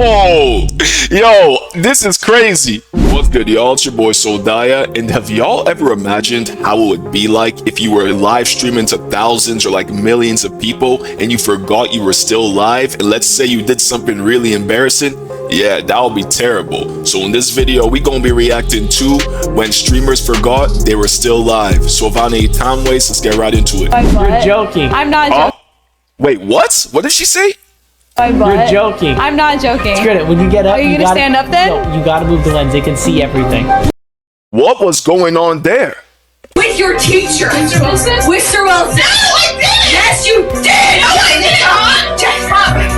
Yo, this is crazy. What's good, y'all? It's your boy Soldaya, and have y'all ever imagined how it would be like if you were live streaming to thousands or like millions of people and you forgot you were still live, and let's say you did something really embarrassing? Yeah, that would be terrible. So in this video, we gonna be reacting to when streamers forgot they were still live. So without any time waste, let's get right into it. You're joking. I'm not joking. Wait, what? What did she say? You're joking. I'm not joking. Screw it. When you get up, are you gonna stand up then? No, you gotta move the lens. They can see everything. What was going on there? With your teacher, Mr. Wilson. Mr. Wilson. No, I didn't. Yes, you did. No, I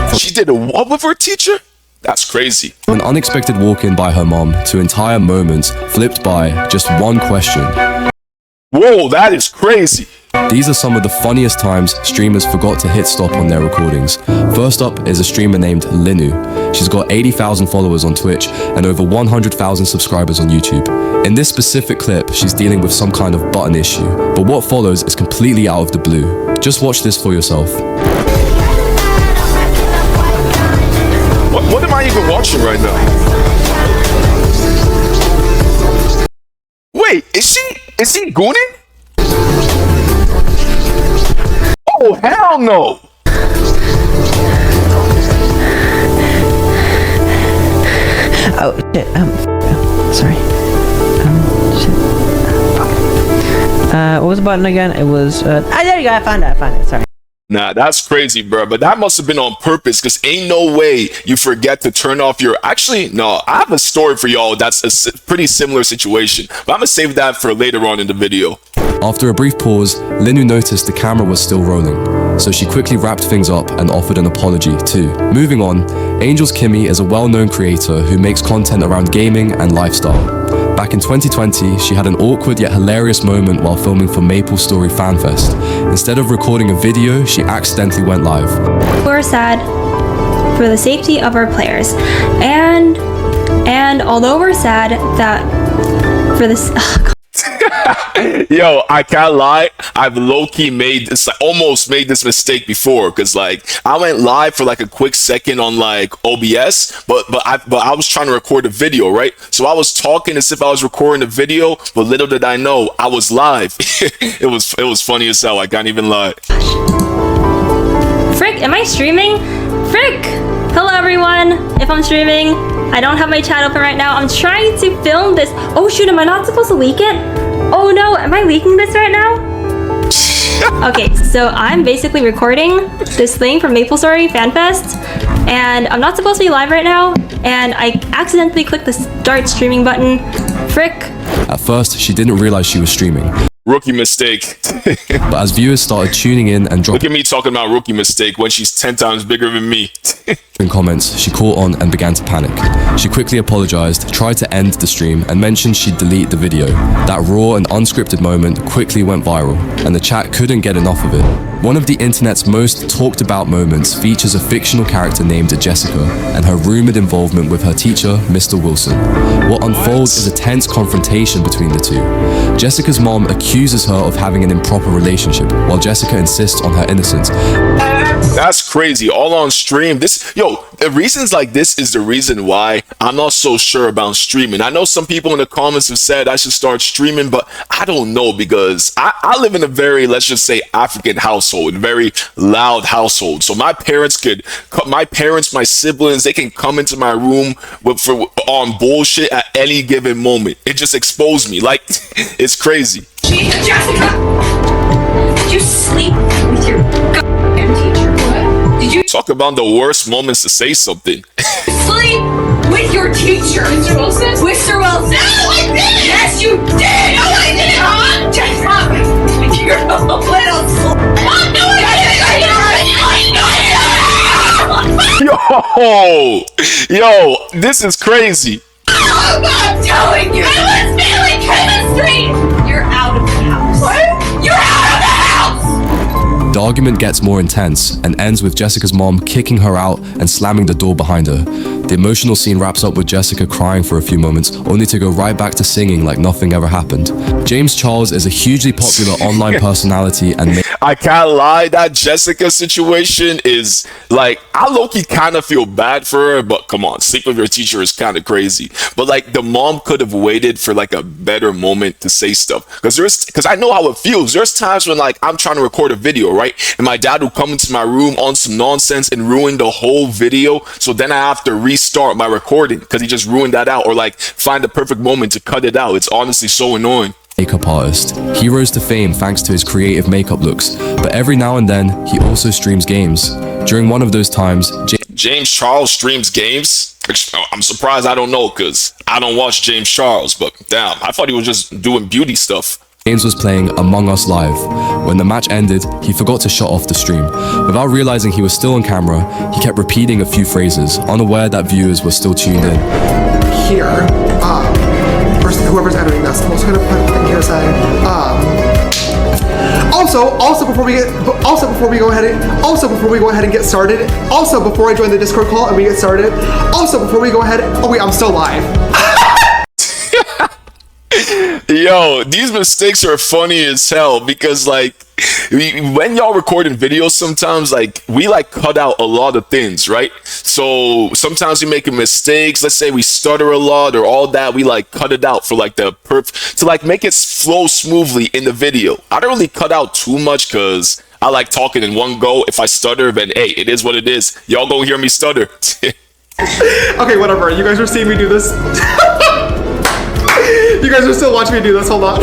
didn't. Just She did a what with her teacher? That's crazy. An unexpected walk-in by her mom to entire moments flipped by just one question. Whoa, that is crazy. These are some of the funniest times streamers forgot to hit stop on their recordings. First up is a streamer named Lenu. She's got 80,000 followers on Twitch and over 100,000 subscribers on YouTube. In this specific clip, she's dealing with some kind of button issue, but what follows is completely out of the blue. Just watch this for yourself. What am I even watching right now? Wait, is he gooning? Oh, hell no! Oh, shit, sorry. Shit. What was the button again? It was, there you go, I found it, sorry. Nah, that's crazy, bro. But that must have been on purpose, because ain't no way you forget to turn off your... Actually, no, I have a story for y'all that's a pretty similar situation, but I'm gonna save that for later on in the video. After a brief pause, Lenu noticed the camera was still rolling, so she quickly wrapped things up and offered an apology too. Moving on, Angel's Kimmy is a well-known creator who makes content around gaming and lifestyle. Back in 2020, she had an awkward yet hilarious moment while filming for MapleStory FanFest. Instead of recording a video, she accidentally went live. We're sad for the safety of our players, and although we're sad that for this Yo, I can't lie, I've low-key made this, like, almost made this mistake before, because like I went live for like a quick second on like OBS, but I was trying to record a video, right? So I was talking as if I was recording a video, but little did I know I was live. it was funny as hell, I can't even lie. Frick, am I streaming? Frick! Hello everyone! If I'm streaming, I don't have my chat open right now. I'm trying to film this. Oh shoot, am I not supposed to leak it? Oh no, am I leaking this right now? Okay, so I'm basically recording this thing from MapleStory FanFest, and I'm not supposed to be live right now, and I accidentally clicked the start streaming button. Frick. At first, she didn't realize she was streaming. Rookie mistake. But as viewers started tuning in and Look at me talking about rookie mistake when she's 10 times bigger than me. in comments, she caught on and began to panic. She quickly apologized, tried to end the stream, and mentioned she'd delete the video. That raw and unscripted moment quickly went viral, and the chat couldn't get enough of it. One of the internet's most talked about moments features a fictional character named Jessica and her rumored involvement with her teacher, Mr. Wilson. What unfolds is a tense confrontation between the two. Jessica's mom accuses her of having an improper relationship, while Jessica insists on her innocence. That's crazy, all on stream. The reasons like this is the reason why I'm not so sure about streaming. I know some people in the comments have said I should start streaming, but I don't know, because I live in a very, let's just say, African household, very loud household. So my parents, my siblings, they can come into my room on bullshit at any given moment. It just exposed me, like, it's crazy. Jessica, did you sleep with your goddamn teacher? What? Did you Talk about the worst moments to say something. sleep with your teacher, Mr. Wilson? Mr. Wilson. No, I didn't. Yes, you did. No, I didn't. Jessica, you're a little slut. No, I didn't. Yo, this is crazy. I'm telling you. I was failing chemistry. You're out of the house. What? You're out of the house. The argument gets more intense and ends with Jessica's mom kicking her out and slamming the door behind her. The emotional scene wraps up with Jessica crying for a few moments, only to go right back to singing like nothing ever happened. James Charles is a hugely popular online personality and I can't lie, that Jessica situation is like, I low-key kind of feel bad for her, but come on, sleep with your teacher is kind of crazy. But like, the mom could have waited for like a better moment to say stuff, because I know how it feels. There's times when like I'm trying to record a video, right, and my dad will come into my room on some nonsense and ruin the whole video, so then I have to restart my recording because he just ruined that out, or like find the perfect moment to cut it out. It's honestly so annoying. Makeup artist. He rose to fame thanks to his creative makeup looks, but every now and then he also streams games. During one of those times, James Charles streams games? I'm surprised I don't know, because I don't watch James Charles, but damn, I thought he was just doing beauty stuff. James was playing Among Us Live. When the match ended, he forgot to shut off the stream. Without realizing he was still on camera, he kept repeating a few phrases, unaware that viewers were still tuned in. Here, whoever's entering this, I'm also gonna put a thing here saying, also before we go ahead and get started, also before I join the Discord call and we get started, also before we go ahead, oh wait, I'm still live. Yo, these mistakes are funny as hell, because like when y'all recording videos, sometimes like we like cut out a lot of things, right? So sometimes we make mistakes. Let's say we stutter a lot or all that, we like cut it out for like the to like make it flow smoothly in the video. I don't really cut out too much because I like talking in one go. If I stutter, then hey, it is what it is. Y'all gonna hear me stutter. Okay, whatever. You guys are seeing me do this. You guys are still watching me do this, hold on.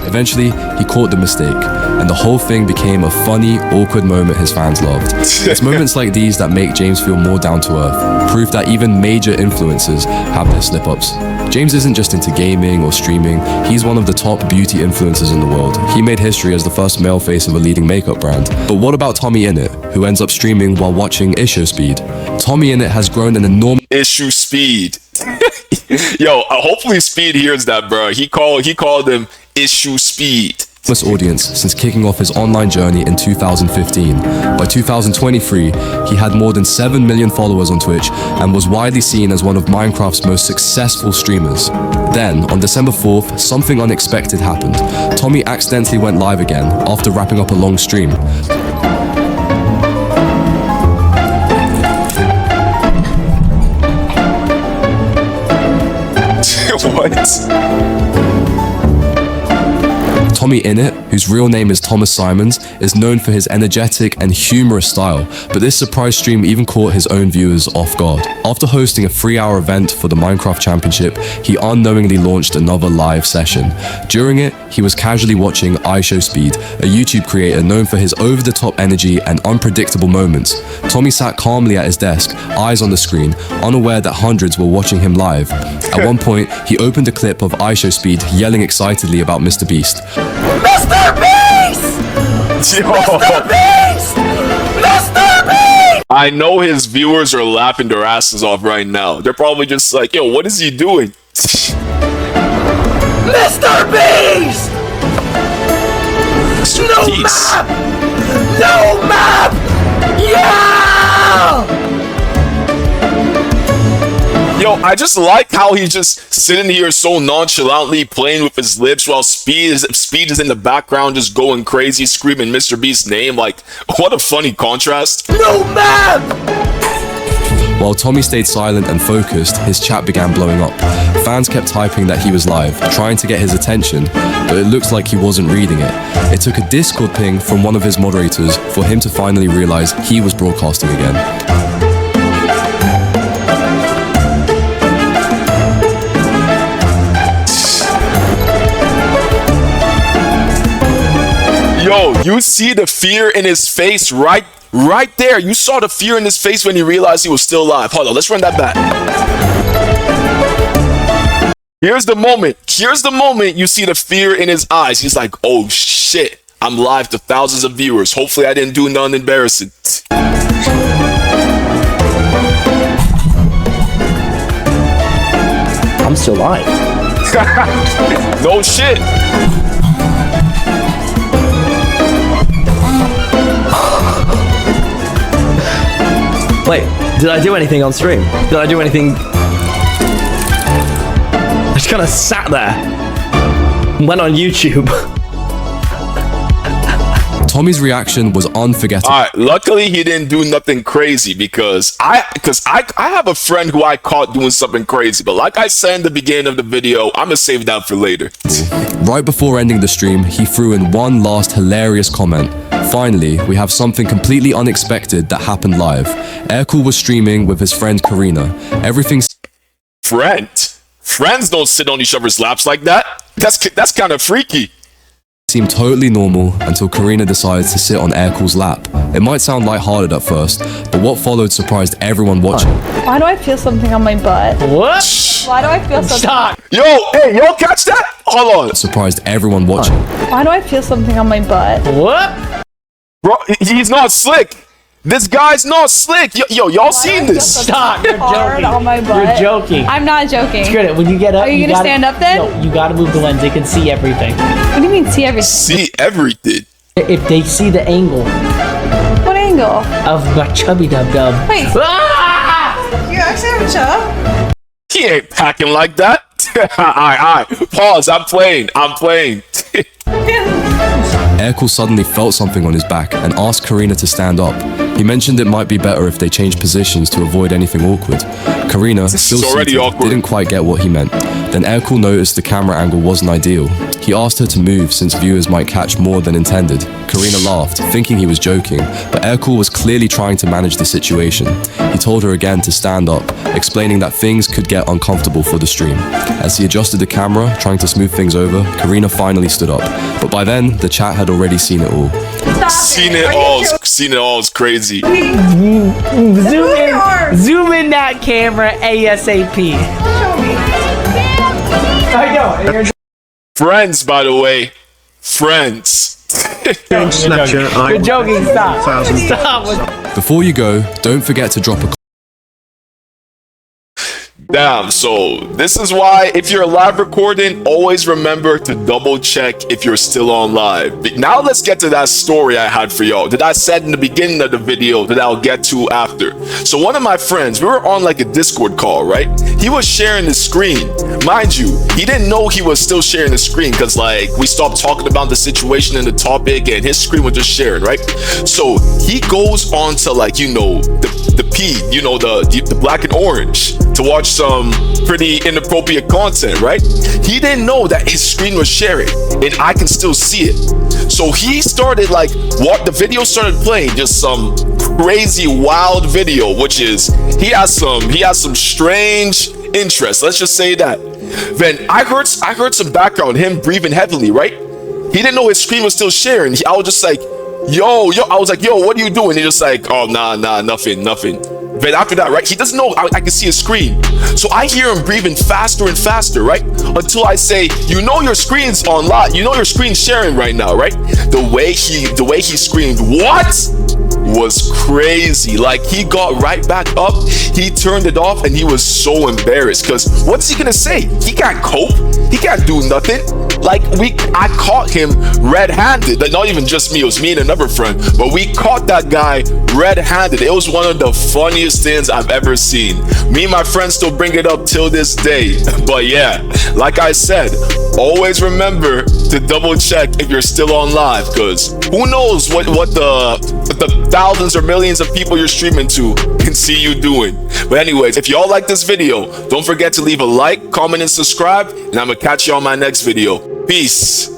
Eventually, he caught the mistake, and the whole thing became a funny, awkward moment his fans loved. It's moments like these that make James feel more down to earth, proof that even major influencers have their slip-ups. James isn't just into gaming or streaming, he's one of the top beauty influencers in the world. He made history as the first male face of a leading makeup brand. But what about TommyInnit, who ends up streaming while watching Issue Speed? TommyInnit has grown an enormous Issue Speed. Yo, hopefully Speed hears that, bro. He called him Issue Speed. audience since kicking off his online journey in 2015. By 2023, he had more than 7 million followers on Twitch and was widely seen as one of Minecraft's most successful streamers. Then, on December 4th, something unexpected happened. Tommy accidentally went live again after wrapping up a long stream. What? TommyInnit, whose real name is Thomas Simons, is known for his energetic and humorous style, but this surprise stream even caught his own viewers off guard. After hosting a 3-hour event for the Minecraft Championship, he unknowingly launched another live session. During it, he was casually watching Speed, a YouTube creator known for his over-the-top energy and unpredictable moments. Tommy sat calmly at his desk, eyes on the screen, unaware that hundreds were watching him live. At one point, he opened a clip of Speed yelling excitedly about Mr. Beast. Mr. Beast! Mr. Beast! Mr. Beast! I know his viewers are laughing their asses off right now. They're probably just like, yo, what is he doing? Mr. Beast! No map! No map! Yeah! Yo, I just like how he's just sitting here so nonchalantly playing with his lips while Speed is in the background just going crazy, screaming Mr. Beast's name. Like, what a funny contrast. No map! While Tommy stayed silent and focused, his chat began blowing up. Fans kept typing that he was live, trying to get his attention, but it looked like he wasn't reading it. It took a Discord ping from one of his moderators for him to finally realize he was broadcasting again. Yo, you see the fear in his face right there. You saw the fear in his face when he realized he was still alive. Hold on, let's run that back. Here's the moment. Here's the moment you see the fear in his eyes. He's like, oh shit, I'm live to thousands of viewers. Hopefully I didn't do nothing embarrassing. I'm still live. No shit. Wait, did I do anything on stream? Did I do anything? I just kind of sat there. Went on YouTube. Tommy's reaction was unforgettable. All right, luckily he didn't do nothing crazy because I have a friend who I caught doing something crazy, but like I said in the beginning of the video, I'm gonna save that for later. Right before ending the stream, he threw in one last hilarious comment. Finally, we have something completely unexpected that happened live. Aircool was streaming with his friend Karina. Everything's Friends don't sit on each other's laps like that. That's kind of freaky. seemed totally normal until Karina decides to sit on Aircool's lap. It might sound lighthearted at first, but what followed surprised everyone watching. Why do I feel something on my butt? What? Why do I feel something? Stop. Yo, hey, y'all catch that? Hold on. Surprised everyone watching. Why do I feel something on my butt? What? Bro, he's not slick. This guy's not slick. Yo, y'all seen this? Stop. You're Hard joking. on my butt. You're joking. I'm not joking. It's good. When you get up, Are you gonna stand up then? No, you gotta move the lens. They can see everything. What do you mean see everything? See everything. If they see the angle What angle? of my chubby dub dub. Wait. Ah! You actually have a chub? He ain't packing like that. Alright. Pause. I'm playing. Aircool suddenly felt something on his back and asked Karina to stand up. He mentioned it might be better if they changed positions to avoid anything awkward. Karina, still already seated, awkward. didn't quite get what he meant. Then Aircool noticed the camera angle wasn't ideal. He asked her to move since viewers might catch more than intended. Karina laughed, thinking he was joking, but Aircool was clearly trying to manage the situation. He told her again to stand up, explaining that things could get uncomfortable for the stream. As he adjusted the camera, trying to smooth things over, Karina finally stood up. But by then, the chat had already seen it all. Seen it all. It's crazy. Zoom in that camera ASAP. I know. Friends, by the way. Friends. You're joking. Stop. Before you go, don't forget to drop a Damn, so this is why if you're live recording, always remember to double check if you're still on live. But now let's get to that story I had for y'all that I said in the beginning of the video that I'll get to after. So one of my friends, we were on like a Discord call, right? He was sharing his screen. Mind you, he didn't know he was still sharing the screen because like we stopped talking about the situation and the topic and his screen was just sharing, right? So he goes on to like, you know, the P, you know, the black and orange to watch some pretty inappropriate content, right? He didn't know that his screen was sharing and I can still see it. So he started like, what the video started playing, just some crazy wild video, which is he has some strange interests. Let's just say that. Then I heard some background, him breathing heavily, right? He didn't know his screen was still sharing. I was just like, yo, I was like, yo, what are you doing? He's just like, oh, nah, nothing. Then after that, right, he doesn't know I can see his screen. So I hear him breathing faster and faster, right? Until I say, you know your screen's on live. You know your screen's sharing right now, right? The way he screamed, what? Was crazy. Like he got right back up, he turned it off, and he was so embarrassed because what's he gonna say? He can't cope, he can't do nothing. Like I caught him red-handed. Like not even just me, it was me and another friend, but we caught that guy red-handed. It was one of the funniest things I've ever seen. Me and my friends still bring it up till this day. But yeah, like I said, always remember to double check if you're still on live, because who knows what the thousands or millions of people you're streaming to can see you doing. But anyways, if y'all like this video, don't forget to leave a like, comment, and subscribe, and I'm gonna catch you on my next video. Peace.